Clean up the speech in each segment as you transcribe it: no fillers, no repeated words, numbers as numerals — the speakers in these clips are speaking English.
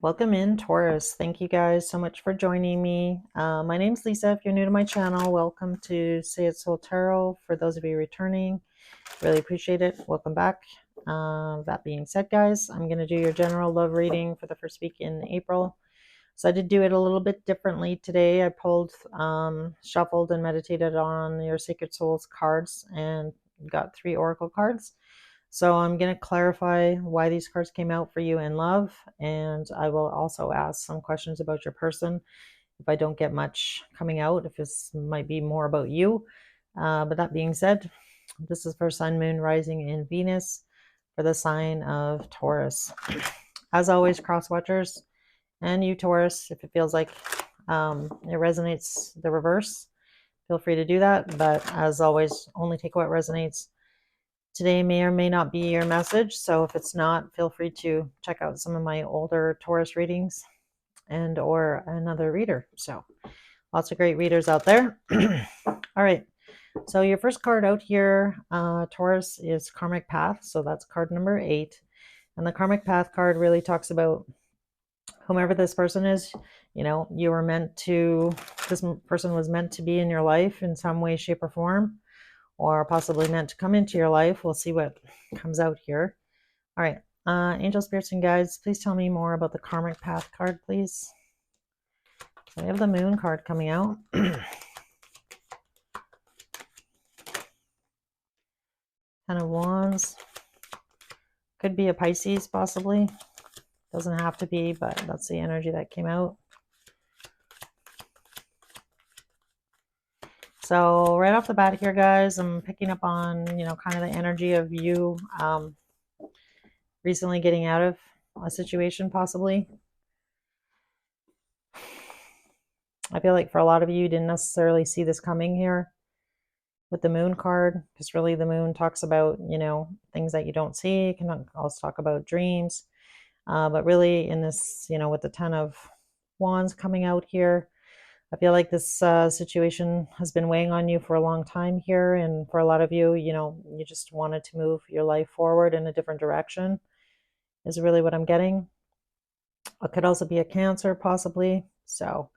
Welcome in, Taurus. Thank you guys so much for joining me. My name's Lisa. If you're new to my channel, welcome to Say It Soul Tarot. For those of you returning, really appreciate it. Welcome back. That being said, guys, I'm going to do your general love reading for the first week in April. So I did do it a little bit differently today. I pulled, shuffled, and meditated on your Sacred Souls cards and got 3 oracle cards. So I'm going to clarify why these cards came out for you in love, and I will also ask some questions about your person if I don't get much coming out, if this might be more about you. But that being said, this is for Sun, Moon, Rising, and Venus for the sign of Taurus. As always, cross watchers, and you Taurus, if it feels like it resonates the reverse, feel free to do that. But as always, only take what resonates. Today may or may not be your message, so if it's not, feel free to check out some of my older Taurus readings and or another reader. So lots of great readers out there. All right, so your first card out here, Taurus, is Karmic Path. So that's card number 8. And the Karmic Path card really talks about whomever this person is. You know, you were meant to, this person was meant to be in your life in some way, shape, or form, or possibly meant to come into your life. We'll see what comes out here. All right, angel spirits and guides, please tell me more about the Karmic Path card, please. So we have the Moon card coming out. 10 of Wands. Could be a Pisces, possibly. Doesn't have to be, but that's the energy that came out. So right off the bat here, guys, I'm picking up on, kind of the energy of you recently getting out of a situation, possibly. I feel like for a lot of you, you didn't necessarily see this coming here with the Moon card, because really the Moon talks about, things that you don't see. It can also talk about dreams. But really in this, with the 10 of Wands coming out here, I feel like this situation has been weighing on you for a long time here. And for a lot of you, you just wanted to move your life forward in a different direction is really what I'm getting. It could also be a Cancer, possibly. So,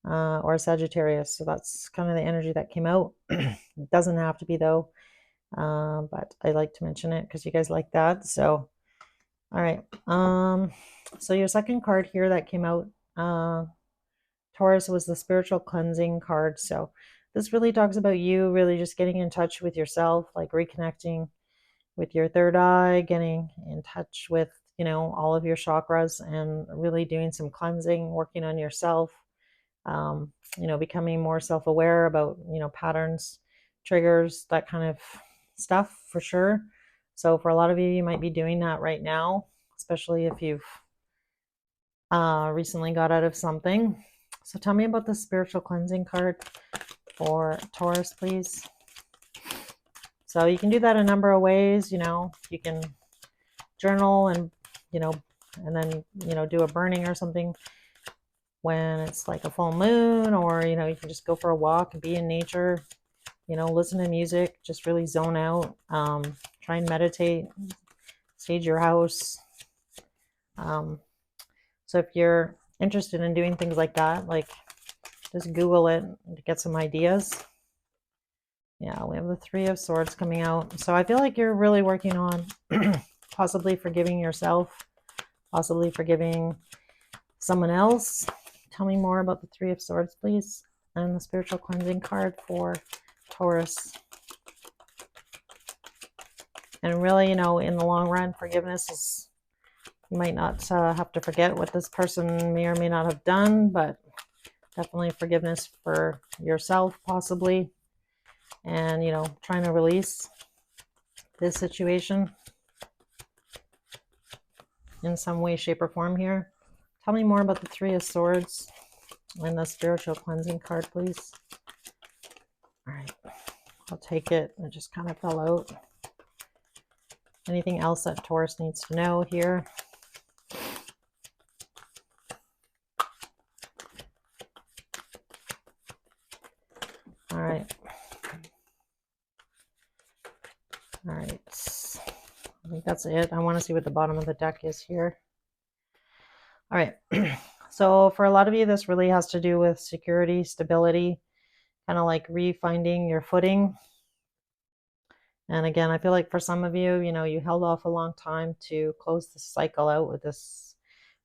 or a Sagittarius. So that's kind of the energy that came out. It doesn't have to be, though. But I like to mention it because you guys like that. So, all right. So your second card here that came out, Taurus, was the spiritual cleansing card. So this really talks about you really just getting in touch with yourself, like reconnecting with your third eye, getting in touch with, all of your chakras and really doing some cleansing, working on yourself, becoming more self-aware about, patterns, triggers, that kind of stuff for sure. So for a lot of you, you might be doing that right now, especially if you've recently got out of something. So tell me about the spiritual cleansing card for Taurus, please. So you can do that a number of ways. You can journal and, and then, do a burning or something when it's like a full moon, or, you can just go for a walk and be in nature, listen to music, just really zone out, try and meditate, sage your house. So if you're interested in doing things like that, like just Google it to get some ideas. Yeah, we have the 3 of Swords coming out. So I feel like you're really working on possibly forgiving yourself, possibly forgiving someone else. Tell me more about the 3 of Swords, please. And the spiritual cleansing card for Taurus. And really, in the long run, forgiveness is, you might not have to forget what this person may or may not have done, but definitely forgiveness for yourself, possibly. And, trying to release this situation in some way, shape, or form here. Tell me more about the 3 of Swords and the spiritual cleansing card, please. All right, I'll take it. It just kind of fell out. Anything else that Taurus needs to know here? All right. All right. I think that's it. I want to see what the bottom of the deck is here. All right. So for a lot of you, this really has to do with security, stability, kind of like refinding your footing. And again, I feel like for some of you, you held off a long time to close the cycle out with this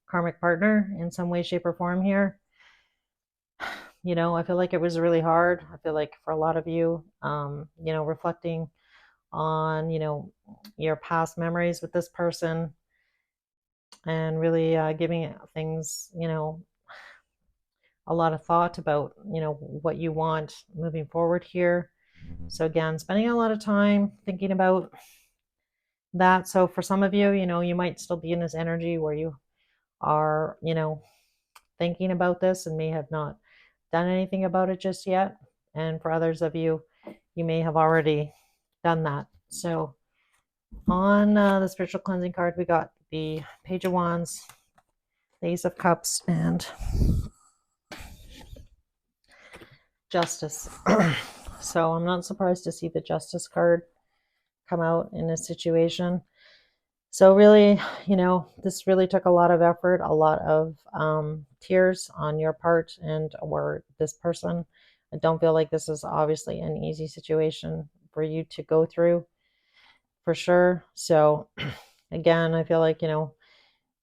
karmic partner in some way, shape, or form here. I feel like it was really hard. I feel like for a lot of you, reflecting on, your past memories with this person and really giving things, a lot of thought about, what you want moving forward here. So again, spending a lot of time thinking about that. So for some of you, you might still be in this energy where you are, thinking about this and may have not done anything about it just yet. And for others of you, you may have already done that. So on the spiritual cleansing card, we got the Page of Wands, the Ace of Cups, and Justice. So I'm not surprised to see the Justice card come out in this situation. So really, this really took a lot of effort, a lot of tears on your part and or this person. I don't feel like this is obviously an easy situation for you to go through, for sure. So again, I feel like, you're,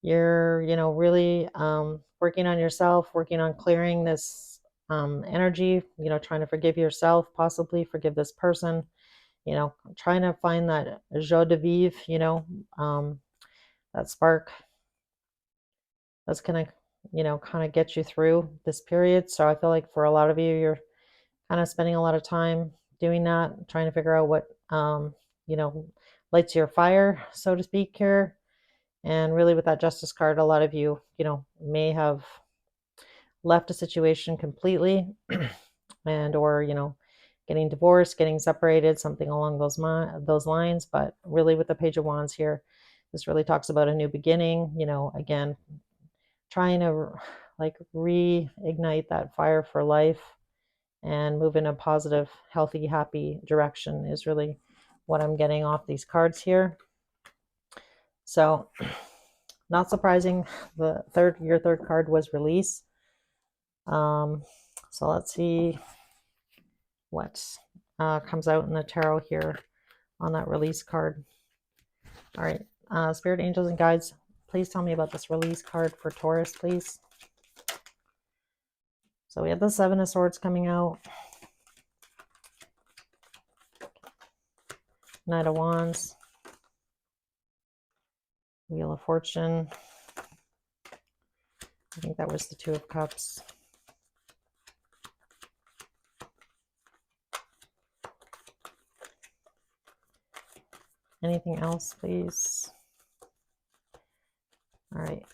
really working on yourself, working on clearing this energy, trying to forgive yourself, possibly forgive this person, trying to find that joie de vivre, that spark that's going to, kind of get you through this period. So I feel like for a lot of you, you're kind of spending a lot of time doing that, trying to figure out what, lights your fire, so to speak, here. And really, with that Justice card, a lot of you, may have left a situation completely and or, getting divorced, getting separated, something along those lines. But really, with the Page of Wands here, this really talks about a new beginning, again, trying to like reignite that fire for life and move in a positive, healthy, happy direction is really what I'm getting off these cards here. So not surprising, your third card was release. So let's see what comes out in the tarot here on that release card. All right, spirit angels and guides, please tell me about this release card for Taurus, please. So we have the Seven of Swords coming out, Knight of Wands, Wheel of Fortune. I think that was the Two of Cups. Anything else, please? All right.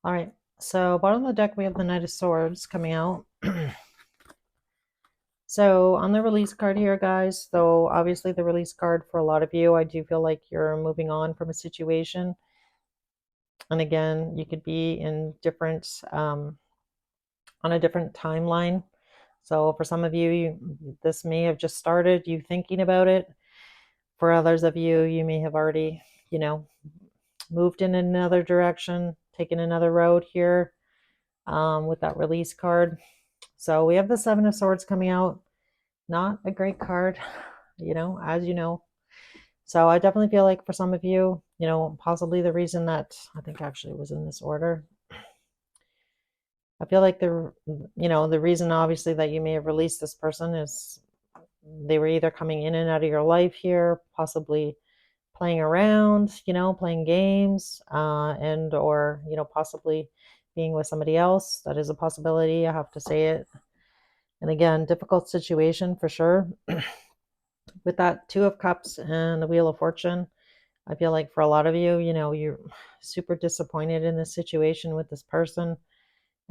All right. So bottom of the deck, we have the Knight of Swords coming out. So on the release card here, guys, though obviously the release card for a lot of you, I do feel like you're moving on from a situation. And again, you could be in different, on a different timeline. So for some of you, this may have just started you thinking about it. For others of you, you may have already, moved in another direction, taken another road here with that release card. So we have the Seven of Swords coming out. Not a great card, as you know. So I definitely feel like for some of you, possibly the reason that I think actually it was in this order. I feel like the reason obviously that you may have released this person is they were either coming in and out of your life here, possibly playing around, playing games, and or, possibly being with somebody else. That is a possibility. I have to say it. And again, difficult situation for sure. With that Two of Cups and the Wheel of Fortune, I feel like for a lot of you, you're super disappointed in this situation with this person.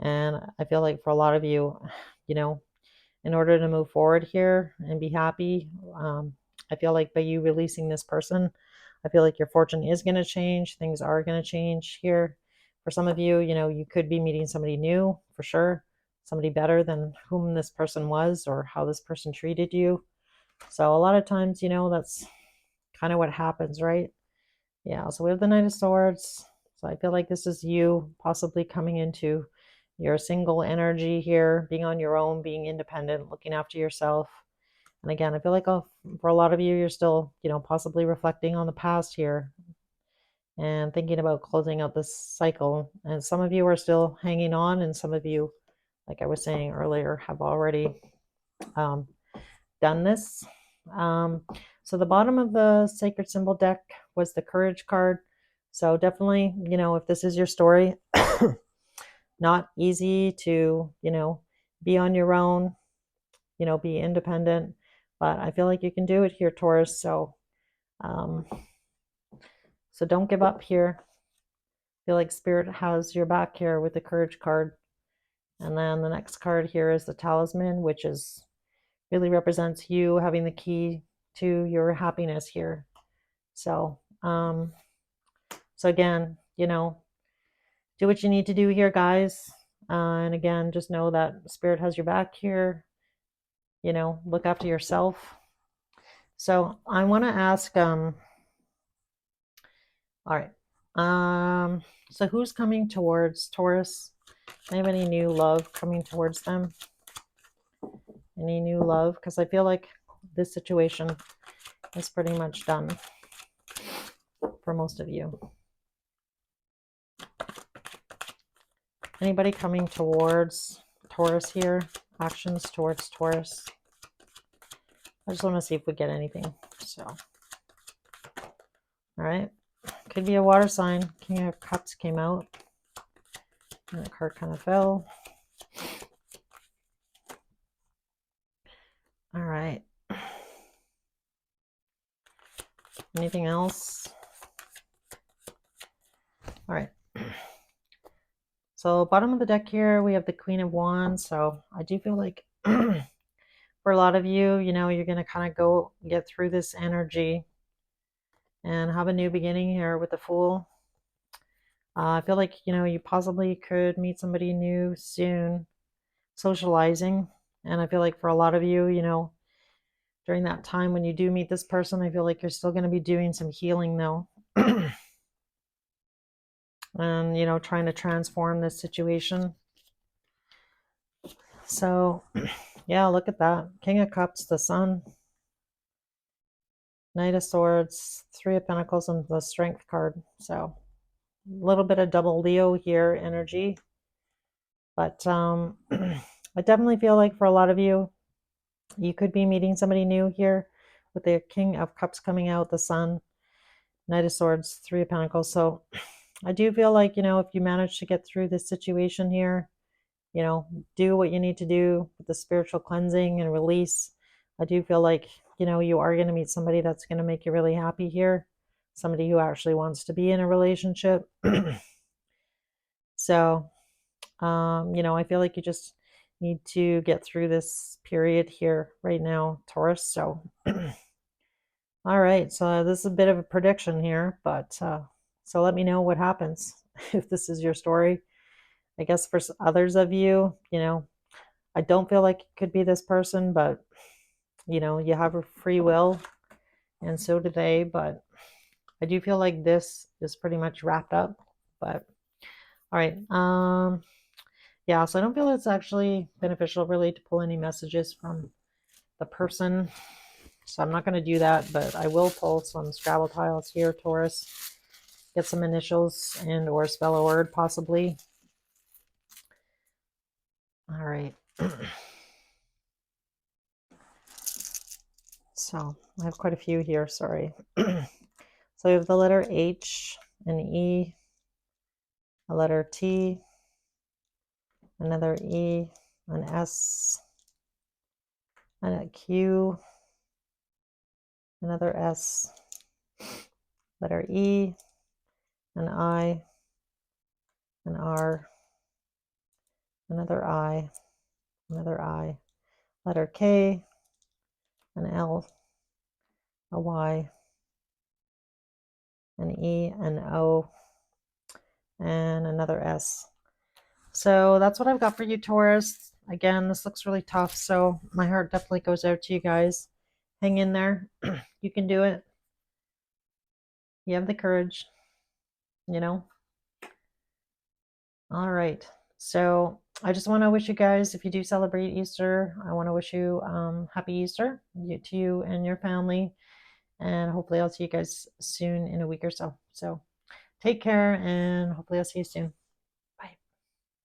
And I feel like for a lot of you, in order to move forward here and be happy, I feel like by you releasing this person, I feel like your fortune is going to change. Things are going to change here. For some of you, you could be meeting somebody new for sure, somebody better than whom this person was or how this person treated you. So a lot of times, that's kind of what happens, right? Yeah, so we have the Knight of Swords. So I feel like this is you possibly coming into your single energy here, being on your own, being independent, looking after yourself. And again, I feel like for a lot of you, you're still, possibly reflecting on the past here and thinking about closing out this cycle. And some of you are still hanging on, and some of you, like I was saying earlier, have already um, done this. So the bottom of the Sacred Symbol deck was the Courage card. So definitely, if this is your story, not easy to, be on your own, be independent, but I feel like you can do it here, Taurus. Um, so don't give up here. I feel like Spirit has your back here with the Courage card. And then the next card here is the Talisman, which really represents you having the key to your happiness here. So, so again, do what you need to do here, guys. And again, just know that Spirit has your back here. Look after yourself. So I want to ask, all right. So who's coming towards Taurus? Do have any new love coming towards them? Any new love? Because I feel like this situation is pretty much done for most of you. Anybody coming towards Taurus here? Actions towards Taurus? I just want to see if we get anything. So, all right. Could be a water sign. King of Cups came out. And the card kind of fell. All right. Anything else? All right. So bottom of the deck here, we have the Queen of Wands. So I do feel like for a lot of you, you're going to kind of get through this energy and have a new beginning here with the Fool. I feel like, you possibly could meet somebody new soon, socializing. And I feel like for a lot of you, during that time when you do meet this person, I feel like you're still going to be doing some healing though. And, trying to transform this situation. So, yeah, look at that. King of Cups, the Sun, Knight of Swords, Three of Pentacles, and the Strength card. So, a little bit of double Leo here energy. But I definitely feel like for a lot of you, you could be meeting somebody new here with the King of Cups coming out, the Sun, Knight of Swords, Three of Pentacles. So I do feel like, if you manage to get through this situation here, do what you need to do with the spiritual cleansing and release. I do feel like, you are going to meet somebody that's going to make you really happy here. Somebody who actually wants to be in a relationship. So, I feel like you just need to get through this period here right now, Taurus. So, all right. So this is a bit of a prediction here, but so let me know what happens if this is your story. I guess for others of you, I don't feel like it could be this person, but you have a free will, and so do they. But I do feel like this is pretty much wrapped up. But all right. Yeah, so I don't feel it's actually beneficial really to pull any messages from the person. So I'm not going to do that, but I will pull some Scrabble tiles here, Taurus. Get some initials and or spell a word possibly. All right. So I have quite a few here, sorry. So we have the letter H, an E, a letter T, another E, an S, and a Q, another S, letter E, an I, an R, another I, another I, letter K, an L, a Y, an E, an O, and another S. So that's what I've got for you, Taurus. Again, this looks really tough, so my heart definitely goes out to you guys. Hang in there. You can do it. You have the courage, you know? All right. So I just want to wish you guys, if you do celebrate Easter, I want to wish you happy Easter to you and your family. And hopefully I'll see you guys soon in a week or so. So take care and hopefully I'll see you soon.